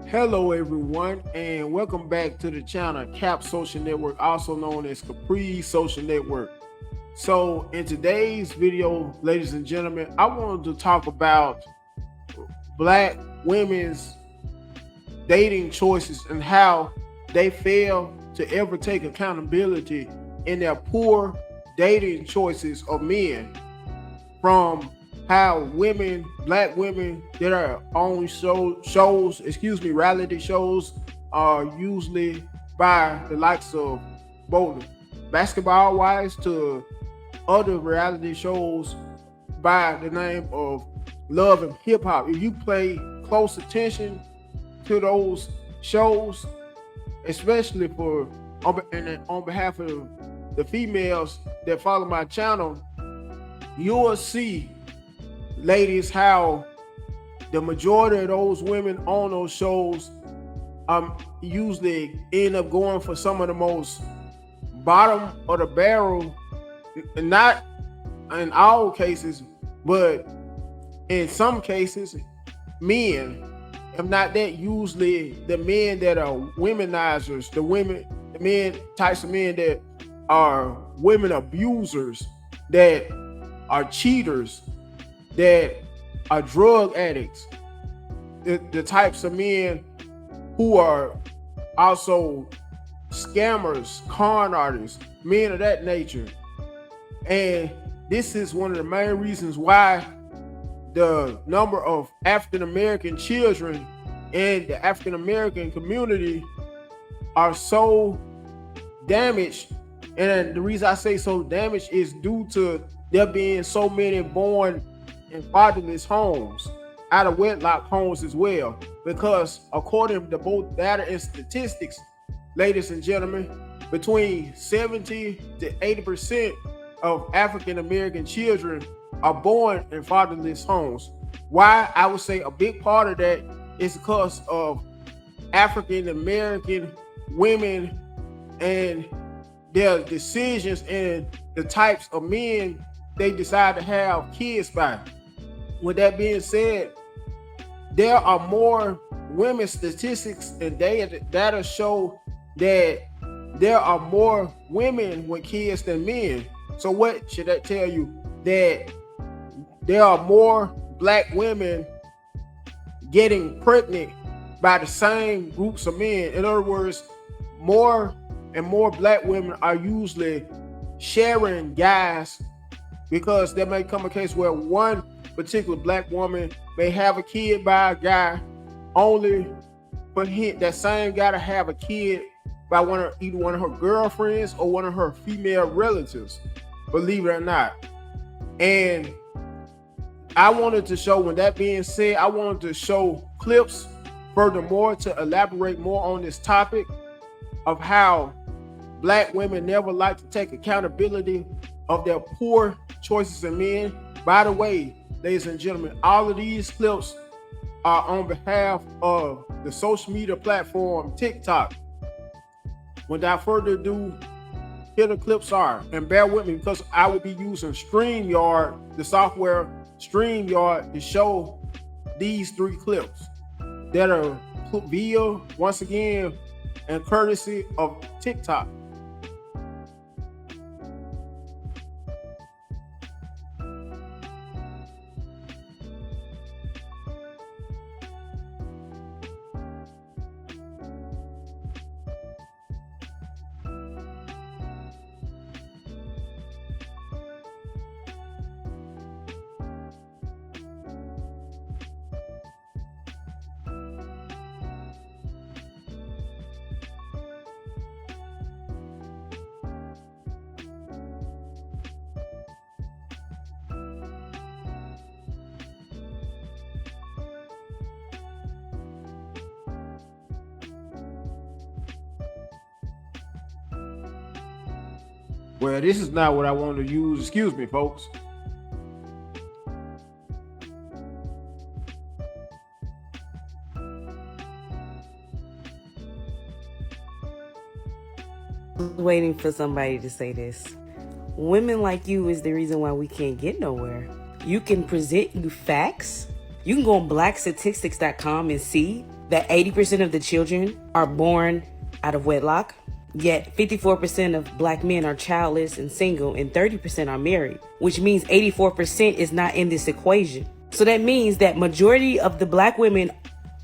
Hello everyone and welcome back to the channel Cap Social Network, also known as Capri Social Network. So in today's video, ladies and gentlemen, I wanted to talk about black women's dating choices and how they fail to ever take accountability in their poor dating choices of men, from how black women that are on reality shows are usually by the likes of both Basketball Wives to other reality shows by the name of Love and Hip Hop. If you pay close attention to those shows, especially on behalf of the females that follow my channel, you'll see, ladies, how the majority of those women on those shows usually end up going for some of the most bottom of the barrel, not in all cases, but in some cases, men. If not that, usually the men that are womenizers, the men types of men that are women abusers, that are cheaters, that are drug addicts, the types of men who are also scammers, con artists, men of that nature. And this is one of the main reasons why the number of African American children in the African American community are so damaged. And the reason I say so damaged is due to there being so many born in fatherless homes, out of wedlock homes as well. Because according to both data and statistics, ladies and gentlemen, between 70 to 80% of African American children are born in fatherless homes. Why? I would say a big part of that is because of African American women and their decisions and the types of men they decide to have kids by. With that being said, there are more women statistics and data show that there are more women with kids than men. So what should that tell you? That there are more black women getting pregnant by the same groups of men. In other words, more and more black women are usually sharing guys, because there may come a case where one particular black woman may have a kid by a guy, only for that same guy to have a kid by either one of her girlfriends or one of her female relatives, believe it or not. And I wanted to show, with that being said, I wanted to show clips furthermore to elaborate more on this topic of how black women never like to take accountability of their poor choices in men. By the way, ladies and gentlemen, all of these clips are on behalf of the social media platform TikTok. Without further ado, here the clips are, and bear with me because I will be using StreamYard, the software StreamYard, to show these three clips that are via, once again, and courtesy of TikTok. Well, this is not what I want to use. Excuse me, folks. Waiting for somebody to say this. Women like you is the reason why we can't get nowhere. You can present you facts, You can go on blackstatistics.com and see that 80% of the children are born out of wedlock, yet 54% of black men are childless and single, and 30% are married, which means 84% is not in this equation. So that means that majority of the black women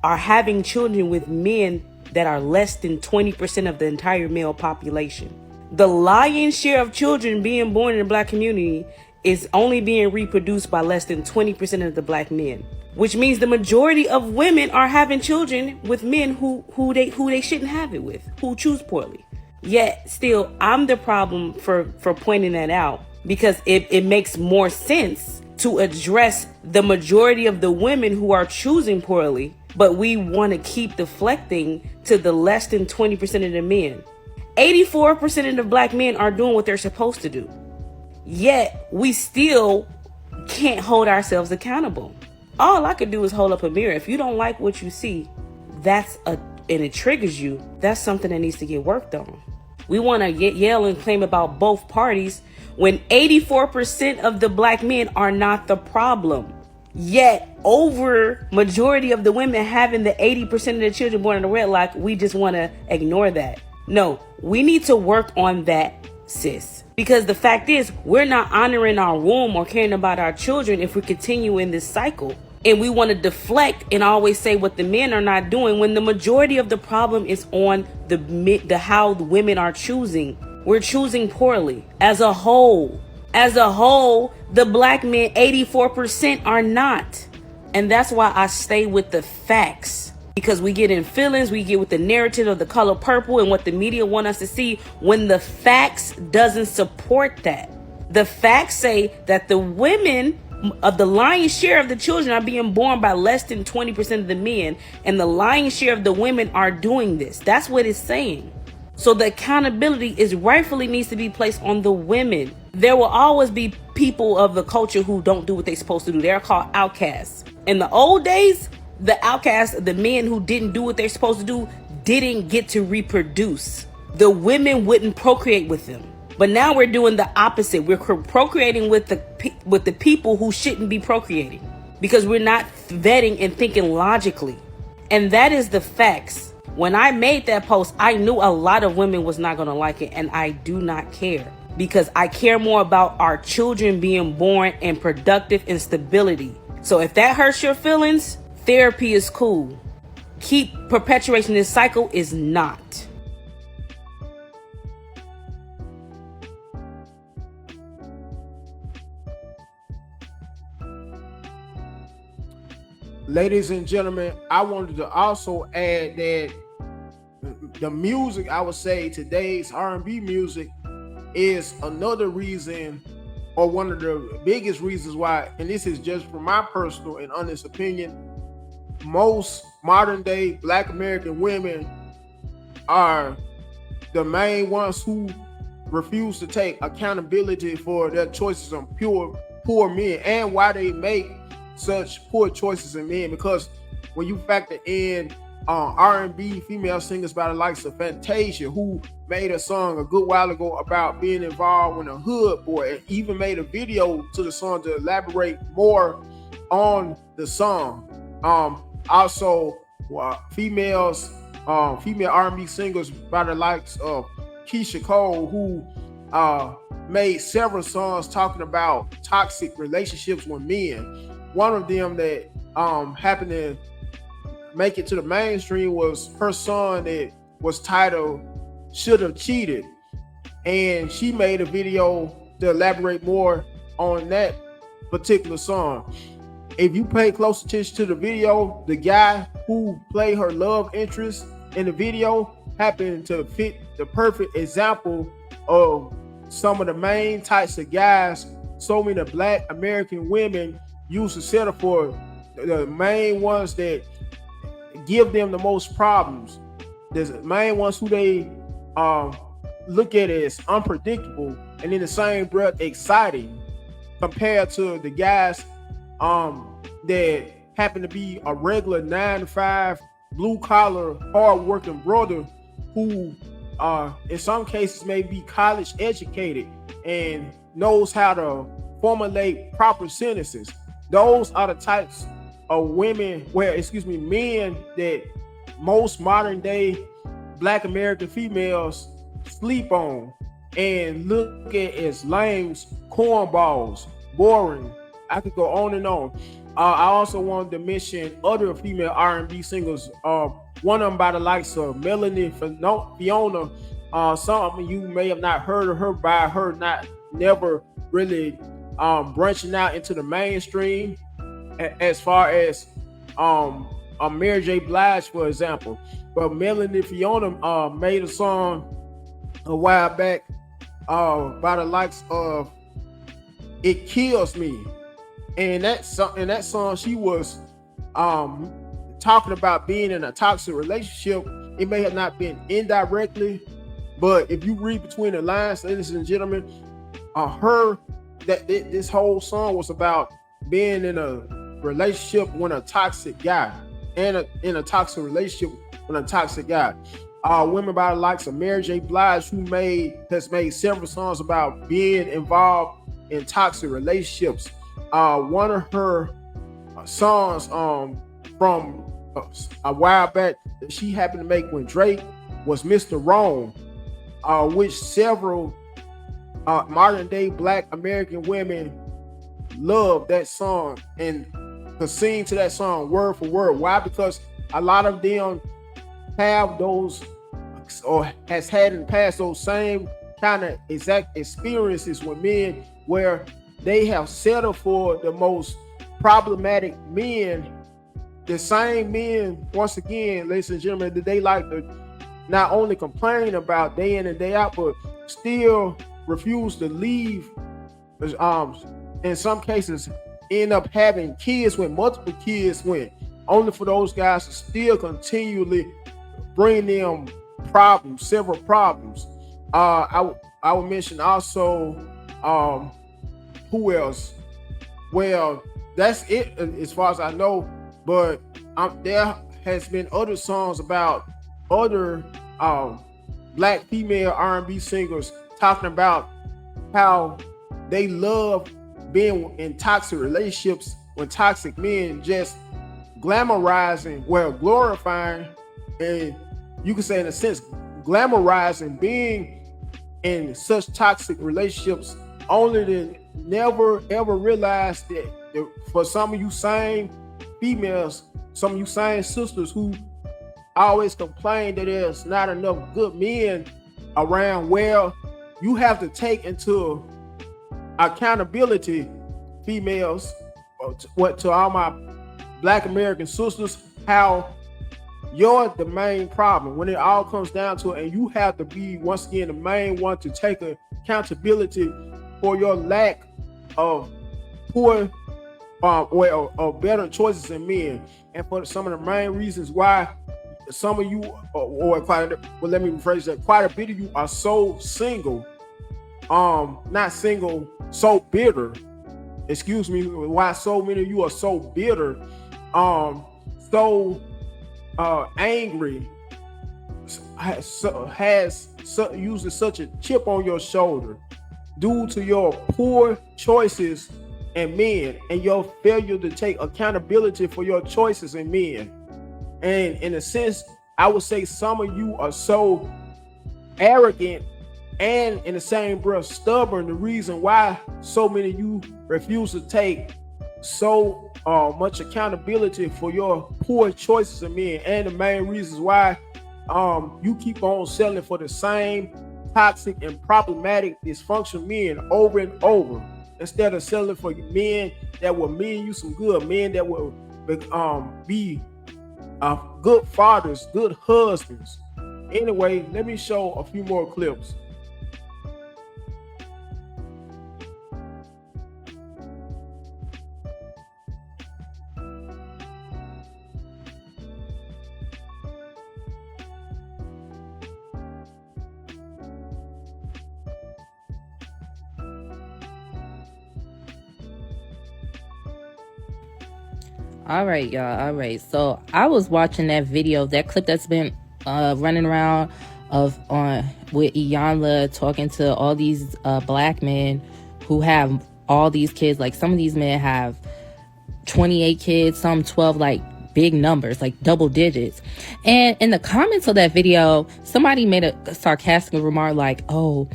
are having children with men that are less than 20% of the entire male population. The lion's share of children being born in the black community is only being reproduced by less than 20% of the black men, which means the majority of women are having children with men who they shouldn't have it with, who choose poorly. Yet still, I'm the problem for pointing that out, because it makes more sense to address the majority of the women who are choosing poorly, but we want to keep deflecting to the less than 20% of the men. 84% of the black men are doing what they're supposed to do. Yet we still can't hold ourselves accountable. All I could do is hold up a mirror. If you don't like what you see, and it triggers you, that's something that needs to get worked on. We want to yell and claim about both parties when 84% of the black men are not the problem. Yet over majority of the women having the 80% of the children born in the wedlock, we just want to ignore that. No, we need to work on that, sis. Because the fact is, we're not honoring our womb or caring about our children if we continue in this cycle. And we want to deflect and always say what the men are not doing, when the majority of the problem is on the how the women are choosing. We're choosing poorly as a whole. As a whole, the black men, 84% are not. And that's why I stay with the facts. Because we get in feelings, we get with the narrative of the color purple and what the media want us to see, when the facts doesn't support that. The facts say that the women of the lion's share of the children are being born by less than 20% of the men, and the lion's share of the women are doing this. That's what it's saying. So the accountability is rightfully needs to be placed on the women. There will always be people of the culture who don't do what they're supposed to do. They're called outcasts. In the old days, the outcasts, the men who didn't do what they're supposed to do, didn't get to reproduce. The women wouldn't procreate with them. But now we're doing the opposite. We're procreating with the people who shouldn't be procreating, because we're not vetting and thinking logically. And that is the facts. When I made that post, I knew a lot of women was not going to like it, and I do not care, because I care more about our children being born and productive and stability. So if that hurts your feelings, therapy is cool. Keep perpetuating this cycle is not. Ladies and gentlemen, I wanted to also add that the music, I would say today's R&B music, is another reason, or one of the biggest reasons why, and this is just from my personal and honest opinion, most modern day Black American women are the main ones who refuse to take accountability for their choices on poor men, and why they make such poor choices in men. Because when you factor in R&B female singers by the likes of Fantasia, who made a song a good while ago about being involved with a hood boy, and even made a video to the song to elaborate more on the song. Also female R&B singers by the likes of Keisha Cole, who made several songs talking about toxic relationships with men. One of them that happened to make it to the mainstream was her song that was titled "Should Have Cheated," and she made a video to elaborate more on that particular song. If you pay close attention to the video, the guy who played her love interest in the video happened to fit the perfect example of some of the main types of guys so many Black American women used to settle for, the main ones that give them the most problems. There's the main ones who they look at as unpredictable, and in the same breath exciting, compared to the guys that happen to be a regular 9-to-5 blue collar hard working brother who in some cases may be college educated and knows how to formulate proper sentences. Those are the types women, well, excuse me, men that most modern day Black American females sleep on and look at as lames, cornballs, boring. I could go on and on. I also wanted to mention other female R&B singers. One of them by the likes of Melanie Fiona. Some of you may have not heard of her by her not never really branching out into the mainstream as far as Mary J. Blige, for example. But Melanie Fiona made a song a while back by the likes of "It Kills Me," and that song she was talking about being in a toxic relationship. It may have not been indirectly, but if you read between the lines, ladies and gentlemen, this whole song was about being in a relationship with a toxic guy, and in a toxic relationship with a toxic guy. Women by the likes of Mary J. Blige, who has made several songs about being involved in toxic relationships. One of her songs from a while back that she happened to make when Drake was Mr. Wrong, which several modern day Black American women love that song and could sing to that song word for word. Why? Because a lot of them have those, or has had in the past, those same kind of exact experiences with men where they have settled for the most problematic men, the same men, once again, ladies and gentlemen, that they like to not only complain about day in and day out, but still refuse to leave. In some cases, end up having kids with multiple kids with, only for those guys to still continually bring them problems, several problems. I would mention also, who else? Well, that's it as far as I know, but there has been other songs about other Black female R&B singers talking about how they love being in toxic relationships with toxic men, just glamorizing, well, glorifying, and you could say in a sense glamorizing being in such toxic relationships, only to never ever realize that for some of you same females, some of you same sisters who always complain that there's not enough good men around, well, you have to take into accountability, females, to all my Black American sisters, how you're the main problem when it all comes down to it, and you have to be, once again, the main one to take accountability for your lack of poor or better choices in men, and for some of the main reasons why some of you, let me rephrase that, quite a bit of you are so single, not single, so bitter, excuse me, why so many of you are so bitter, so angry, uses such a chip on your shoulder due to your poor choices in men and your failure to take accountability for your choices in men. And in a sense, I would say some of you are so arrogant and in the same breath stubborn. The reason why so many of you refuse to take so much accountability for your poor choices of men, and the main reasons why you keep on settling for the same toxic and problematic dysfunctional men over and over, instead of settling for men that will mean you some good, men that will be good fathers, good husbands. Anyway, let me show a few more clips. All right, y'all. All right. So I was watching that video, that clip that's been running around with Iyanla talking to all these Black men who have all these kids. Like, some of these men have 28 kids, some 12, like big numbers, like double digits. And in the comments of that video, somebody made a sarcastic remark like, oh,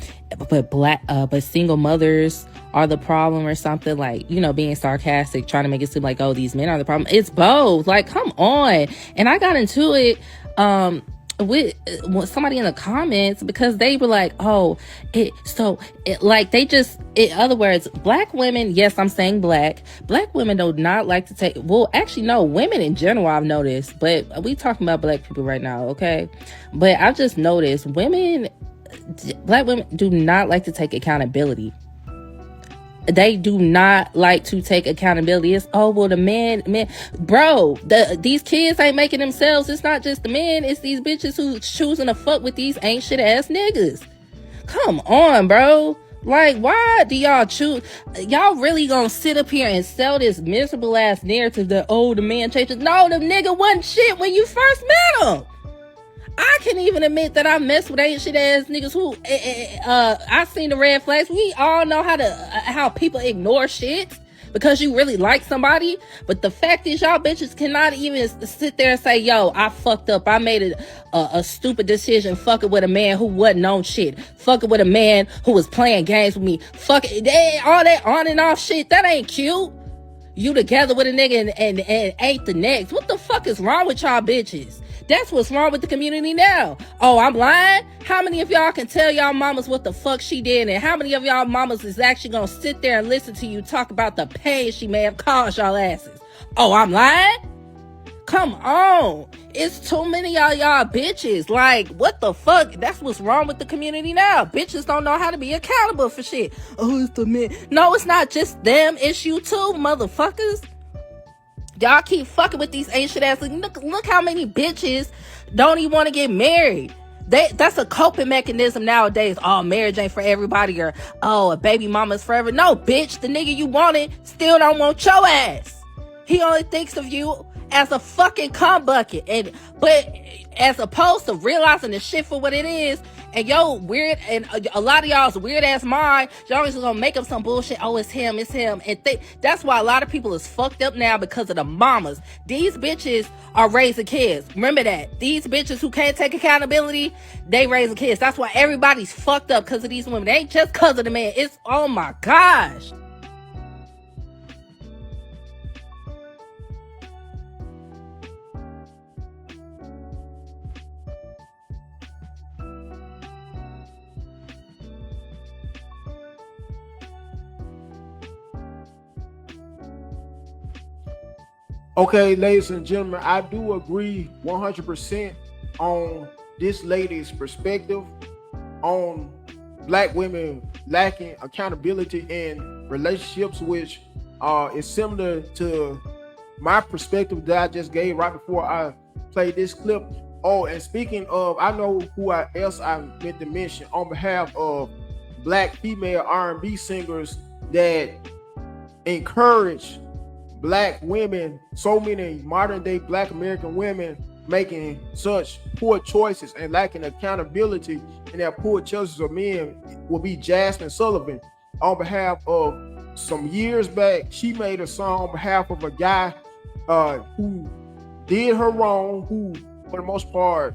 but single mothers are the problem or something, like, you know, being sarcastic, trying to make it seem like, oh, these men are the problem. It's both. Like, come on. And I got into it with somebody in the comments because they were like, oh, like they just, in other words, black women, yes, I'm saying black women do not like to take, well, actually, no, women in general, I've noticed, but we talking about black people right now, okay? But I've just noticed black women do not like to take accountability. They do not like to take accountability. It's, oh, well, the man, bro, these kids ain't making themselves. It's not just the men. It's these bitches who choosing to fuck with these ain't shit ass niggas. Come on, bro. Like, why do y'all choose? Y'all really gonna sit up here and sell this miserable ass narrative that, oh, the man changes? No, the nigga wasn't shit when you first met him. I can even admit that I mess with ain't shit ass niggas who I seen the red flags. We all know how people ignore shit because you really like somebody. But the fact is, y'all bitches cannot even sit there and say, yo, I fucked up. I made a stupid decision fucking with a man who wasn't on shit. Fucking with a man who was playing games with me. Fucking all that on and off shit. That ain't cute. You together with a nigga and ain't the next. What the fuck is wrong with y'all bitches? That's what's wrong with the community now. Oh, I'm lying? How many of y'all can tell y'all mamas what the fuck she did? And how many of y'all mamas is actually gonna sit there and listen to you talk about the pain she may have caused y'all asses? Oh, I'm lying? Come on. It's too many y'all bitches. Like, what the fuck? That's what's wrong with the community now. Bitches don't know how to be accountable for shit. Oh, it's the men. No, it's not just them. It's you too, motherfuckers. Y'all keep fucking with these ain't shit ass. Look how many bitches don't even want to get married. That's a coping mechanism nowadays. Oh, marriage ain't for everybody, or oh, a baby mama's forever. No, bitch, the nigga you wanted still don't want your ass. He only thinks of you as a fucking cum bucket. But as opposed to realizing the shit for what it is, and weird, and a lot of y'all's weird ass mind, y'all just gonna make up some bullshit. Oh, it's him. And that's why a lot of people is fucked up now, because of the mamas. These bitches are raising kids. Remember that. These bitches who can't take accountability, they raising kids. That's why everybody's fucked up, because of these women. It ain't just because of the man. It's, oh my gosh. Okay, ladies and gentlemen, I do agree 100% on this lady's perspective on black women lacking accountability in relationships, which is similar to my perspective that I just gave right before I played this clip. Oh, and speaking of, I know who else I meant to mention on behalf of black female R&B singers that encourage black women, so many modern day black American women making such poor choices and lacking accountability in their poor choices of men, will be Jazmine Sullivan. On behalf of, some years back, she made a song on behalf of a guy who did her wrong, who for the most part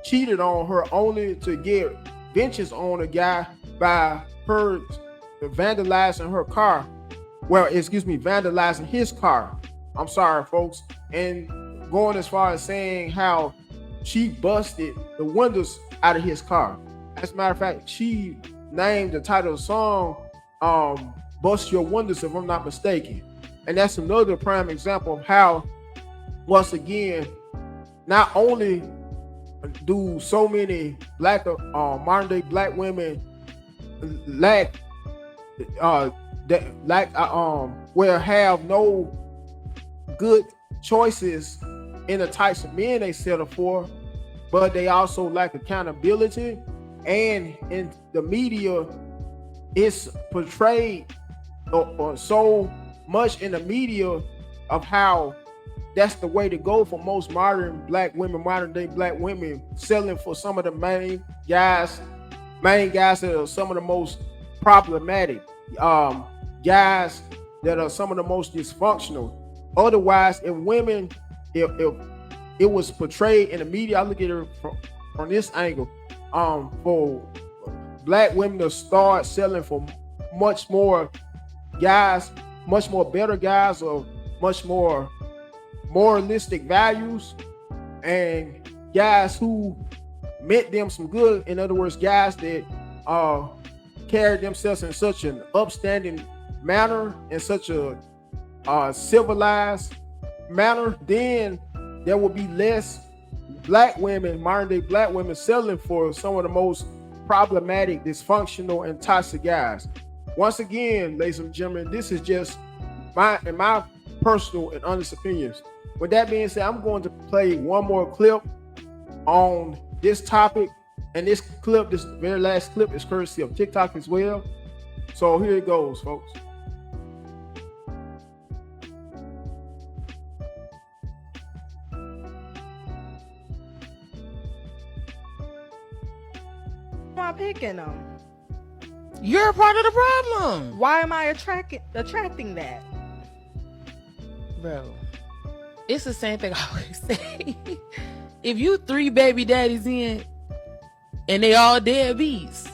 cheated on her, only to get vengeance on a guy by her vandalizing her car. Well, excuse me, vandalizing his car. I'm sorry, folks. And going as far as saying how she busted the windows out of his car. As a matter of fact, she named the title of the song, Bust Your Windows, if I'm not mistaken. And that's another prime example of how, once again, not only do so many black, modern day black women lack, where have no good choices in the types of men they settle for, but they also lack accountability. And in the media, it's portrayed or so much in the media of how that's the way to go for most modern day black women, selling for some of the main guys that are some of the most problematic, guys that are some of the most dysfunctional. Otherwise, if women, if it was portrayed in the media, I look at it from this angle, for black women to start selling for much more guys, much more better guys, or much more moralistic values, and guys who meant them some good. In other words, guys that carried themselves in such an upstanding manner, in such a civilized manner, then there will be less black women, modern day black women, selling for some of the most problematic, dysfunctional, and toxic guys. Once again, ladies and gentlemen, this is just my personal and honest opinions. With that being said, I'm going to play one more clip on this topic, and this clip, this very last clip, is courtesy of TikTok as well. So here it goes, folks. Why am I picking them? You're a part of the problem. Why am I attracting that? Bro, it's the same thing I always say. If you 3 baby daddies in and they all deadbeats,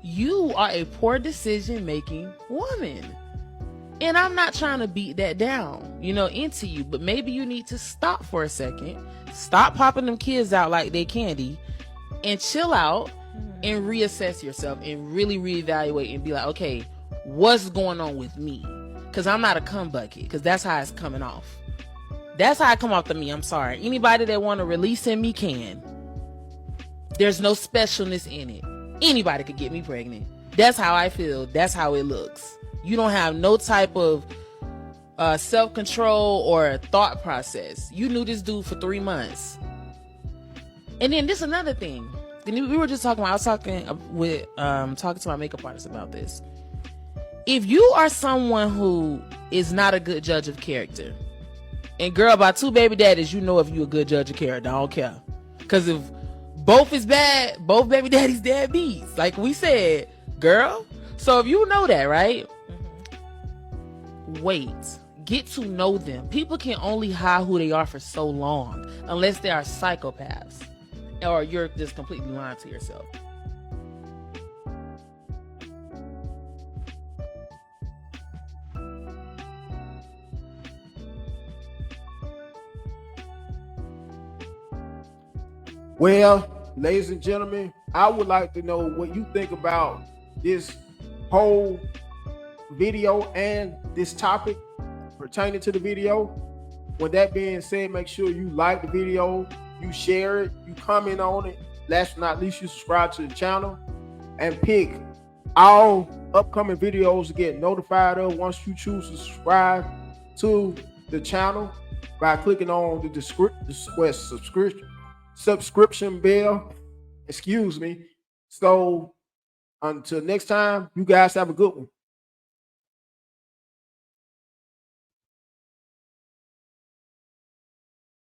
you are a poor decision making woman. And I'm not trying to beat that down, into you, but maybe you need to stop for a second, stop popping them kids out like they candy, and chill out and reassess yourself and really reevaluate and be like, okay, what's going on with me? Because I'm not a cum bucket, because that's how it's coming off. That's how I come off to me. I'm sorry. Anybody that want to release in me can. There's no specialness in it. Anybody could get me pregnant. That's how I feel. That's how it looks. You don't have no type of self-control or thought process. You knew this dude for 3 months. And then this another thing. We were just talking about, I was talking to my makeup artist about this. If you are someone who is not a good judge of character, and girl, by 2 baby daddies, you know if you a good judge of character. I don't care. Because if both is bad, both baby daddies deadbeats. Like we said, girl. So if you know that, right? Wait. Get to know them. People can only hide who they are for so long, unless they are psychopaths. Or you're just completely lying to yourself. Well, ladies and gentlemen, I would like to know what you think about this whole video and this topic pertaining to the video. With that being said, make sure you like the video, you share it, you comment on it. Last but not least, you subscribe to the channel and pick all upcoming videos to get notified of once you choose to subscribe to the channel by clicking on the subscription bell. Excuse me. So until next time, you guys have a good one.